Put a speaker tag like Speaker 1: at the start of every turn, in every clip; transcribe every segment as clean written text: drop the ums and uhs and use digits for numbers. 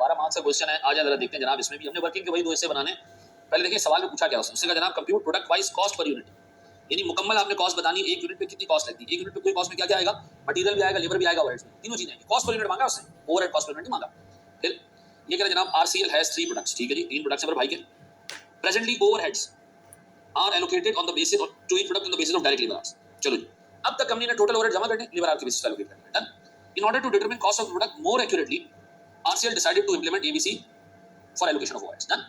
Speaker 1: 12 marks का question है। आज जरा देखते हैं जनाब, इसमें भी हमने वर्किंग के वही दो हिस्से बनाने। पहले देखिए सवाल में पूछा क्या उसने कहा जनाब compute product wise cost per unit, यानी मुकम्मल आपने कॉस्ट बतानी, एक यूनिट पे कितनी कॉस्ट लगती है। एक यूनिट पे कोई कॉस्ट में क्या क्या आएगा, मटेरियल भी आएगा, लेबर भी आएगा, ओवरहेड्स भी, तीनों चीजें आएंगी। कॉस्ट पर यूनिट मांगा उसने, ओवरहेड कॉस्ट पर यूनिट मांगा। फिर ये कह रहे जनाब आरसीएल हैज 3 प्रोडक्ट्स, ठीक है जी, 3 प्रोडक्ट्स है भाई के। Presently overheads are allocated on the basis of to each product on the basis of direct labour hours. चलो जी, अब तक कंपनी ने टोटल ओवरहेड जमा करने, लेबर आवर के बेसिस पे एलोकेट करना है। Done. In order to determine cost of product more accurately, RCL decided to implement ABC for allocation of overheads. Done.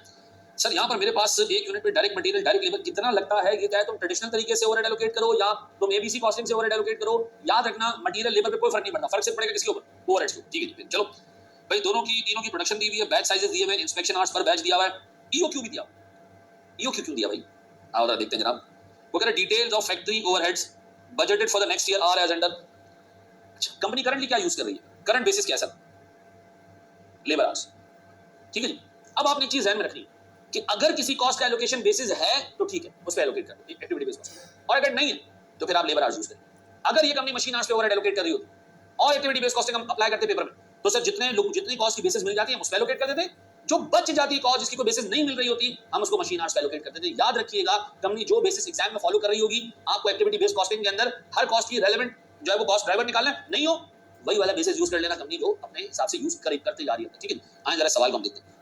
Speaker 1: Sir यहाँ पर मेरे पास एक यूनिट पे डायरेक्ट मटेरियल डायरेक्ट लेबर कितना लगता है, ये चाहे तुम ट्रेडिशनल तरीके से ओवरहेड एलोकेट करो या तुम एबीसी कॉस्टिंग से ओवरहेड एलोकेट करो, याद रखना मटेरियल लेबर पे कोई फर्क नहीं पड़ता, फर्क सिर्फ पड़ेगा किसके ऊपर, ओवरहेड्स के। ठीक है, चलो भाई दोनों की तीनों की प्रोडक्शन दी हुई है, बैच साइजेस दिए हुए हैं, इंस्पेक्शन आवर्स पर बैच दिया हुआ है, ईओक्यू भी दिया। ईओक्यू क्यों दिया भाई, आओ जरा देखते हैं जनाब। वो कह रहे details of factory overheads budgeted for the next year are as under. अच्छा, कंपनी करंटली क्या यूज कर रही है, करंट बेसिस क्या है सर, लेबर आवर्स। ठीक है जी। अब आपने एक चीज ध्यान में रखनी कि अगर किसी कॉस्ट का एलोकेशन बेसिस है तो ठीक है, उस पे एलोकेट कर दो एक्टिविटी बेस्ड कॉस्ट, और अगर नहीं है तो फिर आप लेबर आवर्स यूज करें। अगर ये कंपनी मशीन आवर्स पे ओवरहेड एलोकेट कर रही होती और एक्टिविटी बेस्ड कॉस्टिंग हम अप्लाई करते पेपर में, तो सर जितने लोग जितनी कॉस्ट की बेसिस मिल जाती है हम उस पे एलोकेट कर देते, जो बच जाती है कॉस्ट जिसकी कोई बेसिस नहीं मिल रही होती हम उसको मशीन आवर्स पे एलोकेट करते थे। याद रखिएगा, कंपनी जो बेसिस एग्जाम में फॉलो कर रही होगी, आपको एक्टिविटी बेस्ड कॉस्टिंग के अंदर हर कॉस्ट की रेलेवेंट जो है वो कॉस्ट ड्राइवर निकालना है, नहीं हो वही वाला बेसिस यूज कर लेना, कंपनी जो अपने हिसाब से यूज करते जा रही है। ठीक है, आए जरा सवाल को हम देखते हैं।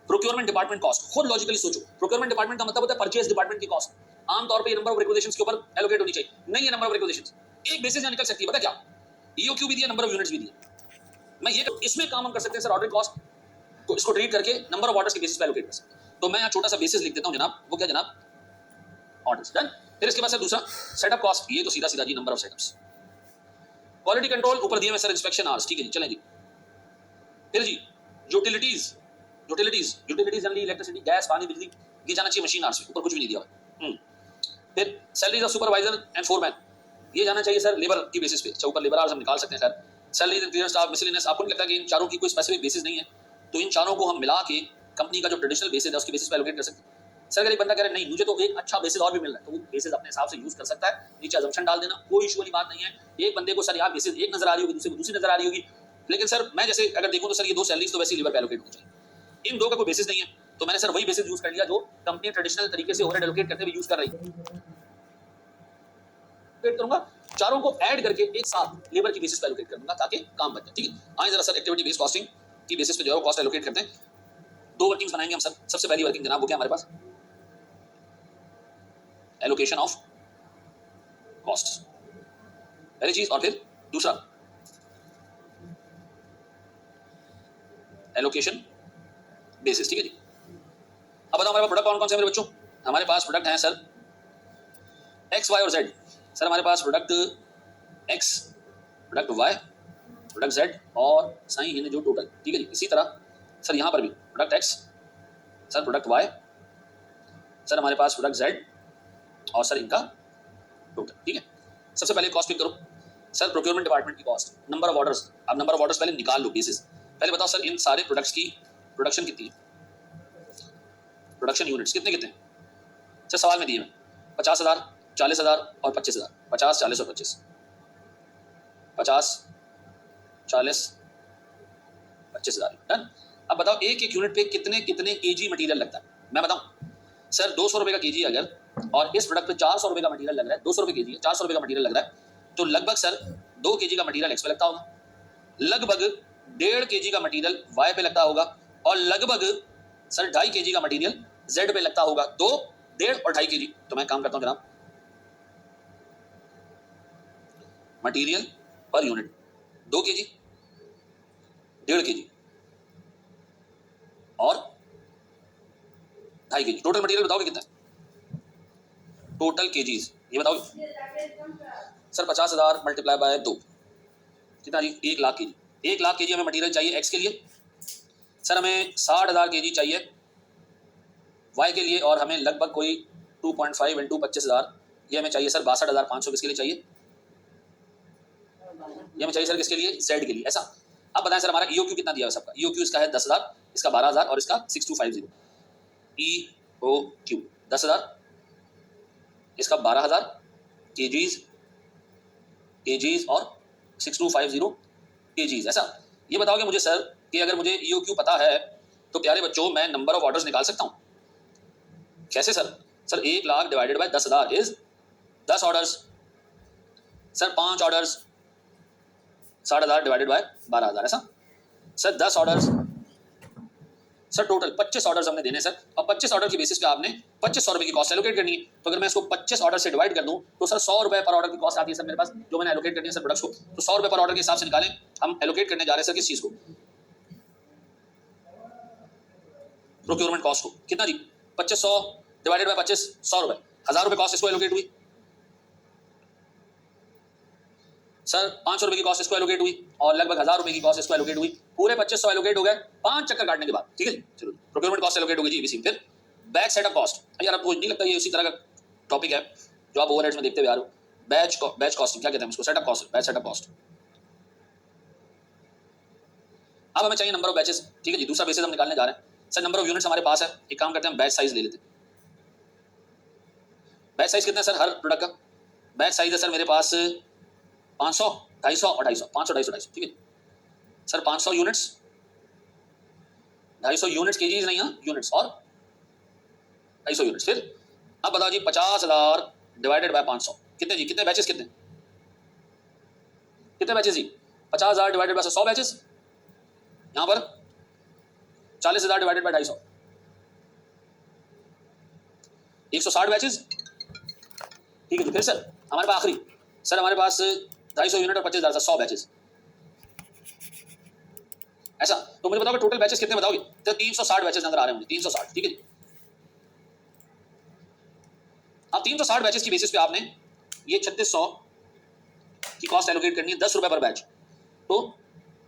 Speaker 1: प्रोक्योरमेंट डिपार्टमेंट कॉस्ट, खुद लॉजिकली सोचो, प्रोक्योरमेंट डिपार्टमेंट का मतलब होता है परचेज डिपार्टमेंट की कॉस्ट। आमतौर पे नंबर ऑफ रिक्विजिशंस के ऊपर एलोकेट होनी चाहिए, नहीं है नंबर ऑफ रिक्विजिशंस, एक बेसिस यहां निकल सकती है, पता क्या, ईओक्यू भी दिया, नंबर ऑफ यूनिट्स भी दिया। मैं ये इसमें काम हम कर सकते हैं सर, ऑर्डर कॉस्ट को इसको ट्रीट करके नंबर ऑफ ऑर्डर्स के बेसिस पे एलोकेट कर सकते हैं। तो मैं यहां छोटा सा बेसिस लिख देता हूं जनाब, वो क्या जनाब, ऑर्डर्स। डन। फिर इसके बाद सर दूसरा सेटअप कॉस्ट, ये तो सीधा सीधा G number of setups. Quality control ऊपर दिए हुए सर इंस्पेक्शन आवर्स। ठीक है जी, चलें जी। फिर G utilities, utilities generally electricity, gas, पानी, बिजली, ये जाना चाहिए मशीन आवर्स में, ऊपर कुछ भी नहीं दिया हुआ। फिर salaries of supervisor and foreman, ये जाना चाहिए सर लेबर की बेसिस पे। अच्छा, ऊपर लेबर आवर्स हम निकाल सकते हैं sir. Salaries and clearance staff miscellaneous, आपको नहीं लगता कि इन चारों की कोई स्पेसिफिक बेसिस नहीं है, तो इन चारों को हम मिला के कंपनी का जो ट्रेडिशनल बेसिस है उसके बेसिस पे एलोकेट कर सकते हैं। सर अगर एक बंदा कह रहा है नहीं मुझे तो एक अच्छा बेसिस और भी मिल रहा है, तो वो बेसिस अपने हिसाब से यूज कर सकता है, नीचे अजम्पशन डाल देना, कोई इशू वाली बात नहीं है। एक बंदे को सर यहाँ बेसिस एक नजर आ रही होगी, दूसरे को दूसरी नजर आ रही होगी, लेकिन सर मैं जैसे अगर देखूं तो सर ये दो सैलरीज तो वैसे लेबर पे एलोकेट होनी चाहिए, इन दो का कोई बेसिस नहीं है, तो मैंने सर वही बेसिस यूज कर लिया जो कंपनी ट्रेडिशनल तरीके से ओवरहेड एलोकेट करते हुए यूज कर रही है। करूंगा चारों को ऐड करके एक साथ लेबर की बेसिस पे एलोकेट कर दूंगा ताकि काम बन जाए। ठीक है, आइए जरा सर एक्टिविटी बेस्ड कॉस्टिंग की बेसिस पे जो है कॉस्ट एलोकेट करते हैं। दो वर्किंग्स बनाएंगे हम सर। सबसे पहली वर्किंग जनाब वो क्या हमारे पास, एलोकेशन ऑफ कॉस्ट, पहली चीज, और फिर दूसरा एलोकेशन बेसिस। ठीक है जी। अब बताओ हमारे पास प्रोडक्ट कौन कौन से हैं मेरे बच्चों, हमारे पास प्रोडक्ट हैं सर एक्स वाई और जेड। सर हमारे पास product X, product Y, product Z और साइन हिंद जो टोटल। ठीक है जी। इसी तरह सर यहाँ पर भी product X, sir product Y, sir हमारे पास प्रोडक्ट जेड और सर इनका टोटल। ठीक है, सबसे पहले कॉस्ट पिक करो सर, प्रोक्योरमेंट डिपार्टमेंट की कॉस्ट, नंबर ऑफ ऑर्डर्स। अब नंबर ऑफ ऑर्डर्स पहले निकाल लो बेसिस। पहले बताओ सर इन सारे प्रोडक्ट्स की प्रोडक्शन कितनी है, प्रोडक्शन यूनिट्स कितने कितने सर सवाल में दिए हैं 50,000, 40,000 और 25,000, 50, 40 और 25, 50, 40, 25,000। डन। अब बताओ एक एक यूनिट पे कितने कितने केजी मटेरियल लगता है। मैं बताऊं सर 200 रुपए का केजी अगर, और इस प्रोडक्ट पे 400 रुपए का मटेरियल लग रहा है, 200 रुपए केजी है, 400 रुपए का मटेरियल लग रहा है, तो लगभग सर 2 केजी का मटेरियल एक्स पे लगता होगा, लगभग 1.5 केजी का मटेरियल वाई पे लगता होगा, और लगभग सर 2.5 केजी का मटेरियल जेड पे लगता होगा। 2, 1.5 और 2.5 केजी। तो मैं काम करता हूं जनाब, material per unit 2 KG, 1.5 KG और 2.5 केजी। टोटल मटेरियल बताओगे कितना है, टोटल केजीज ये बताओगे सर 50,000 मल्टीप्लाई बाय 2 कितना जी, 1 लाख केजी। 1 लाख केजी हमें मटेरियल चाहिए एक्स के लिए, सर हमें 60,000 केजी चाहिए वाई के लिए, और हमें लगभग कोई 2.5 इंटू 25,000 ये हमें चाहिए सर 62,500 किसके लिए चाहिए, ये हमें चाहिए सर किसके लिए, जेड के लिए। ऐसा अब बताएं सर हमारा ईओक्यू कितना दिया है सबका, ईओक्यू इसका है 10,000, इसका 12,000 और इसका 6250। ईओक्यू 10,000, इसका 12,000 केजीज, केजीज और 6250 केजीज। ऐसा ये बताओगे मुझे सर कि अगर मुझे EOQ पता है तो प्यारे बच्चों मैं नंबर ऑफ ऑर्डर्स निकाल सकता हूं। कैसे sir? Sir 1 lakh divided by 10,000 is 10 orders. Sir 5 orders 60,000 divided by 12,000 ऐसा। Sir 10 orders, sir total 25 orders हमने देने सर, और 25 ऑर्डर की बेसिस पे आपने 2500 रुपए की कॉस्ट एलोकेट करनी है। तो अगर मैं इसको 25 ऑर्डर से डिवाइड कर दूं तो सर 100 रुपए पर ऑर्डर की कॉस्ट आती है सर मेरे पास, जो मैंने एलोकेट करनी है सर प्रोडक्ट्स को। तो 100 रुपए पर ऑर्डर के हिसाब से निकालें, हम एलोकेट करने जा रहे हैं सर किस चीज को? प्रोक्योरमेंट कॉस्ट को। कितना जी? 2500 डिवाइडेड बाय 25, 100 रुपए, 1000 रुपए कॉस्ट इसको एलोकेट हुई। सर 500 रुपए की कॉस्ट इसको एलोकेट हुई और लगभग 1000 रुपए की कॉस्ट इसको एलोकेट हुई। पूरे 2500 एलोकेट हो गए 5 चक्कर काटने के बाद, ठीक है जी। चलो प्रोक्योरमेंट कॉस्ट एलोकेट हो गई जी इसी। फिर बैच सेटअप कॉस्ट। यार आपको नहीं लगता ये उसी तरह का टॉपिक है जो आप ओवरहेड्स में देखते हुए आ रहे हो? बैच कॉस्टिंग क्या कहते हैं इसको? Setup cost, batch setup cost. अब हमें चाहिए नंबर ऑफ बैचेस, ठीक है जी। दूसरा बेसिस हम निकालने जा रहे हैं सर नंबर ऑफ यूनिट्स हमारे पास है। एक काम करते हैं बैच साइज ले लेते हैं। बैच साइज कितना है सर हर प्रोडक्ट का? बैच साइज है सर मेरे पास 500, 250 और 250, 500, 250, 250, ठीक है सर। 500 यूनिट्स, 250 यूनिट्स, केजीज नहीं है, यूनिट्स, और 250 यूनिट्स। फिर अब बताओ जी 50,000 डिवाइडेड बाय 500 कितने जी? कितने बैचेस? कितने बैचेस जी? 50,000 डिवाइडेड बाय 100 बैचेस। यहां पर 40,000 डिवाइडेड बाय 250, 160 बैचेस, ठीक है जी। फिर सर हमारे पास आखिरी, सर हमारे पास 250 यूनिट और 25,000, 100 बैचेस ऐसा। तो मुझे बताओगे टोटल बैचेस कितने बताओगे? तो 360 बैचेस नजर आ रहे होंगे, 360, ठीक है जी। अब 360 बैचेस की बेसिस पे आपने ये 3600 की कॉस्ट एलोकेट करनी है 10 रुपए पर बैच। तो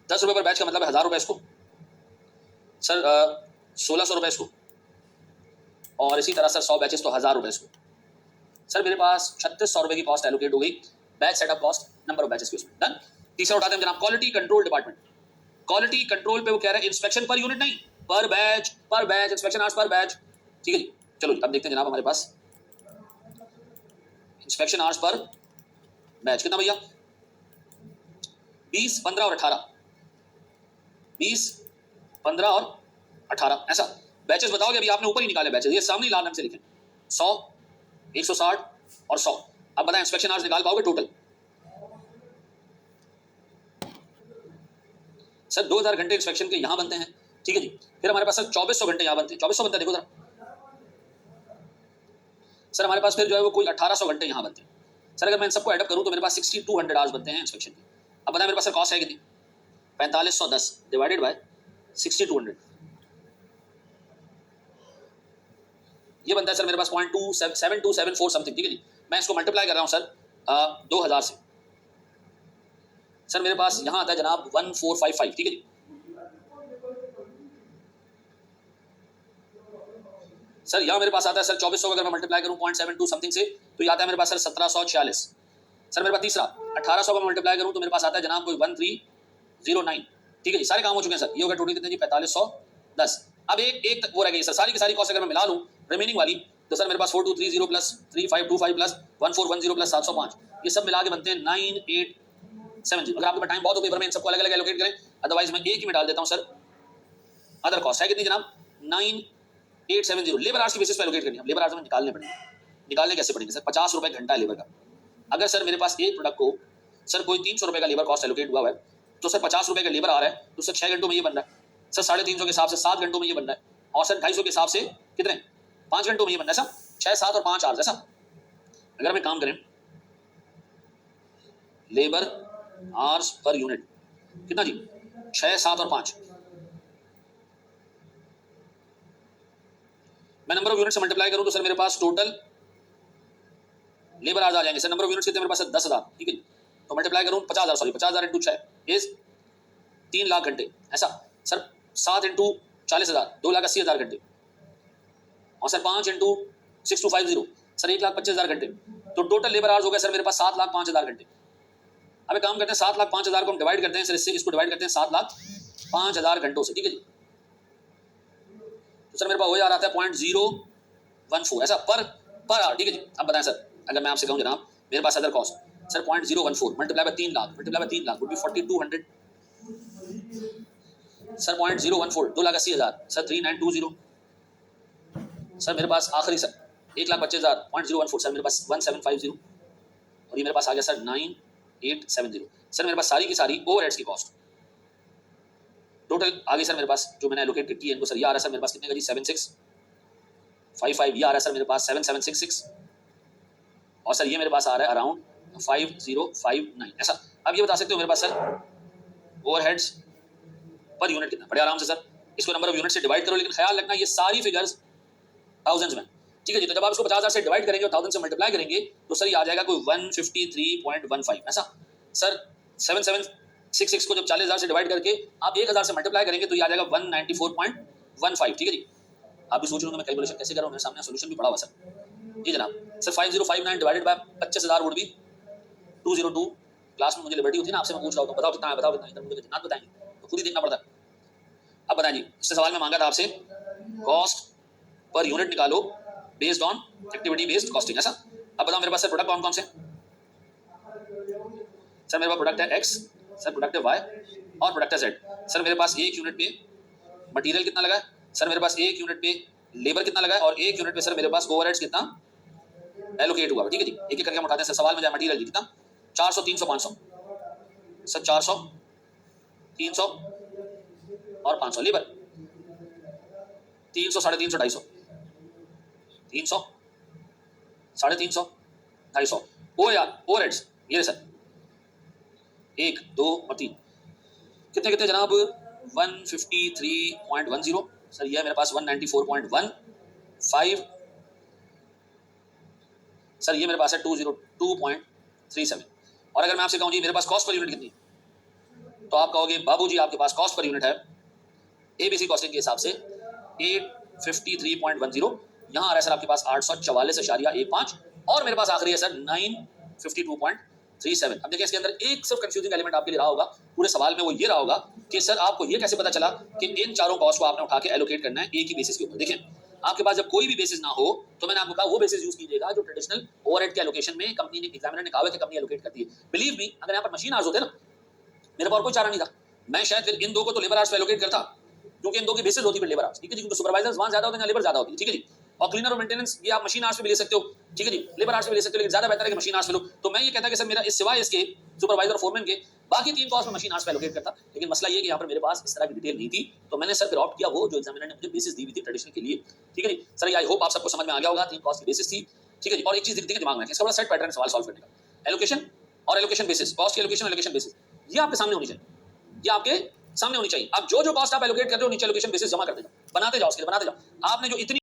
Speaker 1: 10 रुपए पर बैच का मतलब है 1000 रुपए इसको सर, 1600 रुपए इसको, और इसी तरह सर 100 बैचेस तो 1000 रुपए इसको। सर मेरे पास 3600 रुपए की कॉस्ट एलोकेट हो गई batch setup cost, number of batches की उसमें। डन। तीसरा उठाते हैं जनाब, quality control department. Quality control पे वो कह रहे हैं इंस्पेक्शन पर यूनिट नहीं, पर batch inspection hours per batch, ठीक है जी। चलो अब देखते हैं जनाब हमारे पास इंस्पेक्शन आवर्स पर बैच कितना भैया? 20, 15 और 18, 20, 15 और 18 ऐसा। बैचेस बताओगे अभी आपने ऊपर ही निकाले बैचेस, ये सामने लाल रंग से लिखे 100, 160 और 100। अब बताएं इंस्पेक्शन आवर्स निकाल पाओगे टोटल? सर 2000 घंटे इंस्पेक्शन के यहां बनते हैं, ठीक है जी। फिर हमारे पास सर 2400 घंटे यहां बनते हैं, 2400 बनता है देखो जरा सर। हमारे पास फिर जो है वो कोई 1800 घंटे यहां बनते हैं सर। अगर मैं इन सबको एडअप करूं तो मेरे पास 6200 आवर्स बनते हैं इंस्पेक्शन के। अब बताएं मेरे पास सर कॉस्ट है कितनी? 4510 डिवाइडेड बाय 6200, ये बनता है सर मेरे पास 0.7274 समथिंग, ठीक है जी। मैं इसको मल्टीप्लाई कर रहा हूं सर 2000 से, सर मेरे पास यहां आता है जनाब 1455, ठीक है जी। सर यहाँ मेरे पास आता है सर 2400 अगर मैं मल्टीप्लाई करूं 0.72 समथिंग से तो ये आता है मेरे पास सर 1746। सर मेरे पास तीसरा 1800 का मल्टीप्लाई करूं तो मेरे पास आता है जनाब कोई 1309, ठीक है जी। सारे काम हो चुके हैं सर। ये होगा टोटल कितने जी? 4510। अब एक वो रह गई सर, सारी की सारी कॉस्ट अगर मैं मिला लूं रिमेनिंग वाली तो सर मेरे पास 4230 प्लस 3525 प्लस 1410 प्लस 705, ये सब मिला के बनते हैं 9870। अगर आपके पास टाइम बहुत हो पेपर में इन सबको अलग अलग एलोकेट करें, अदरवाइज मैं एक ही में डाल देता हूं सर। अदर कॉस्ट है कितनी जनाब? 9870। लेबर आवर्स की बेसिस पे एलोकेट करनी है। लेबर आवर्स में निकालने पड़ेंगे। निकालने कैसे पड़ेंगे सर? 50 रुपए घंटा है लेबर का। अगर सर मेरे पास एक प्रोडक्ट को सर कोई 300 रुपए का लेबर कॉस्ट एलोकेट हुआ है तो सर 50 रुपए का लेबर आ रहा है तो सर 6 घंटों में ये बन रहा है सर। 350 के हिसाब से 7 घंटों में ये बन रहा है, और सर 250 के हिसाब से कितने? 5 घंटों में ये बन रहा है सर। 6, 7 और 5 आवर्स ऐसा। अगर हम एक काम करें लेबर आवर्स पर यूनिट कितना जी? 6, 7 और 5, मैं नंबर ऑफ यूनिट से मल्टीप्लाई करूं तो सर मेरे पास टोटल लेबर आवर्स आ जाएंगे सर। नंबर ऑफ यूनिट्स कितने मेरे पास? 10,000, ठीक है। तो मल्टीप्लाई करूं 50,000, सॉरी 50,000 इंटू 6 इज 3 लाख घंटे ऐसा। सर 7 इंटू 40,000 2,80,000 घंटे, और सर 5 इंटू 6250 सर 1,25,000 घंटे। तो टोटल लेबर आवर्स हो गए सर मेरे पास 7,05,000 घंटे। अब एक काम करते हैं 7,05,000 को हम डिवाइड करते हैं सर, इससे इसको डिवाइड करते हैं 7,05,000 घंटों से, ठीक है जी। तो सर मेरे पास हो जा रहा था 0.014 ऐसा पर आवर, ठीक है जी। अब बताएं सर अगर मैं आपसे कहूं जनाब मेरे पास other cost sir 0.014 multiply by 3 lakh would be 4200 sir 0.014, 2,80,000 sir 3920। Sir मेरे पास आखिरी सर 1,25,000 0.014 सर मेरे पास 1750 और ये मेरे पास आ गया सर 9870। सर मेरे पास सारी की सारी ओवरहेड्स की कॉस्ट टोटल आ गई सर मेरे पास जो मैंने एलोकेट की है इनको। सर ये आ रहा है सर मेरे पास कितने का जी 7655, ये आ रहा है सर मेरे पास 7766 और सर ये मेरे पास आ रहा है अराउंड 5059 ऐसा। अब ये बता सकते हो मेरे पास सर ओवरहेड्स पर यूनिट कितना, बड़े आराम से सर इसको नंबर ऑफ यूनिट से डिवाइड करो, लेकिन ख्याल रखना ये सारी फिगर्स थाउजेंड्स में, ठीक है जी। तो जब आप इसको 50,000 से डिवाइड करेंगे और 1000 से मल्टीप्लाई करेंगे तो सर ये आ जाएगा कोई 153.15 ऐसा। सर 7766 को जब 40,000 से डिवाइड करके आप 1000 से मल्टीप्लाई करेंगे तो ये आ जाएगा 194.15, ठीक है जी। आप भी सोच रहे हो मैं कैलकुलेशन कैसे कर रहा हूँ, मेरे सामने सोल्यूशन भी पड़ा हुआ सर। जी जनाब। Sir 5059 divided by 25,000 would be 202। Class में मुझे लिबर्टी होती है ना, आपसे मैं पूछ रहा हूँ बताओ कितना है, बताओ कितना है, इधर मुझे कितना बताएंगे तो खुद ही देखना पड़ता है। अब बताएं जी, इससे सवाल में मांगा था आपसे कॉस्ट पर यूनिट निकालो based on activity based costing ऐसा। अब बताओ मेरे पास सर प्रोडक्ट कौन कौन से, सर मेरे पास प्रोडक्ट है एक्स, सर प्रोडक्ट है वाई और प्रोडक्ट है जेड। सर मेरे पास एक यूनिट पे मटेरियल कितना लगा है, सर मेरे पास एक यूनिट पे लेबर कितना लगा है और एक यूनिट पे सर मेरे पास ओवरहेड्स कितना एलोकेट हुआ है, ठीक है जी। एक एक करके हम उठाते हैं। सर सवाल में जाए मटेरियल जी कितना 400 300 500, सर 400 300 और 500। लेबर 300 350 250, 300 350 250। ओ यार ओवरहेड्स ये सर 1 2 और 3 कितने कितने जनाब 153.10। सर ये है मेरे पास 194.15। सर ये मेरे पास है 202.37। और अगर मैं आपसे कहूँ जी मेरे पास कॉस्ट पर यूनिट कितनी, तो आप कहोगे बाबूजी आपके पास कॉस्ट पर यूनिट है एबीसी कॉस्टिंग के हिसाब से 853.10। यहाँ आ रहा है सर आपके पास 844.15 और मेरे पास आखिरी है सर 952.37। अब देखिए इसके अंदर एक सिर्फ कंफ्यूजिंग एलिमेंट आपके लिए रहा होगा पूरे सवाल में, वो ये रहा होगा कि सर आपको ये कैसे पता चला कि इन चारों कॉस्ट को आपने उठा के एलोकेट करना है एक ही बेसिस के ऊपर। देखिए आपके पास जब कोई भी बेसिस ना हो तो मैंने आपको कहा वो बेसिस यूज कीजिएगा जो ट्रेडिशनल ओवरहेड के एलोकेशन में कंपनी ने एग्जामिनर ने कहा है कि कंपनी एलोकेट करती है। बिलीव मी अगर यहाँ पर मशीन आवर्स होते ना मेरे पास कोई चारा नहीं था, मैं शायद फिर इन दो को तो लेबर आवर्स पे एलोकेट करता क्योंकि इन दो की बेसिस होती है लेबर आवर्स, ठीक है जी। क्योंकि सुपरवाइजर्स वहां ज्यादा होते हैं लेबर ज्यादा होती है, ठीक है जी। और क्लीनर और मेंटेनेंस ये आप मशीन आवर्स पे भी ले सकते हो, ठीक है जी। लेबर आवर्स पे भी ले सकते हो लेकिन ज्यादा बेहतर है कि मशीन आवर्स पे लो। तो मैं ये कहता कि सर मेरा इस सिवाय इसके सुपरवाइजर और फोरमैन के बाकी 3 कॉस्ट में मशीन आवर्स पे एलोकेट करता, लेकिन मसला ये कि यहाँ पर मेरे पास इस तरह की डिटेल नहीं थी तो मैंने सर फिर ऑप्ट किया वो जो एग्जामिनर ने मुझे बेसिस दी हुई थी ट्रेडिशनल के लिए, ठीक है जी। सर आई होप आप सबको समझ में आ गया होगा 3 कॉस्ट की बेसिस थी, ठीक है जी। और एक चीज देखिए दिमाग में इसका बड़ा सेट पैटर्न सवाल सॉल्व करने का, एलोकेशन और एलोकेशन बेसिस, कॉस्ट की एलोकेशन एलोकेशन बेसिस ये आपके सामने होनी चाहिए, ये आपके सामने होनी चाहिए। आप जो जो कॉस्ट आप एलोकेट कर रहे हो नीचे एलोकेशन बेसिस जमा करते जाओ, बनाते जाओ, उसके बनाते जाओ। आपने जो इतनी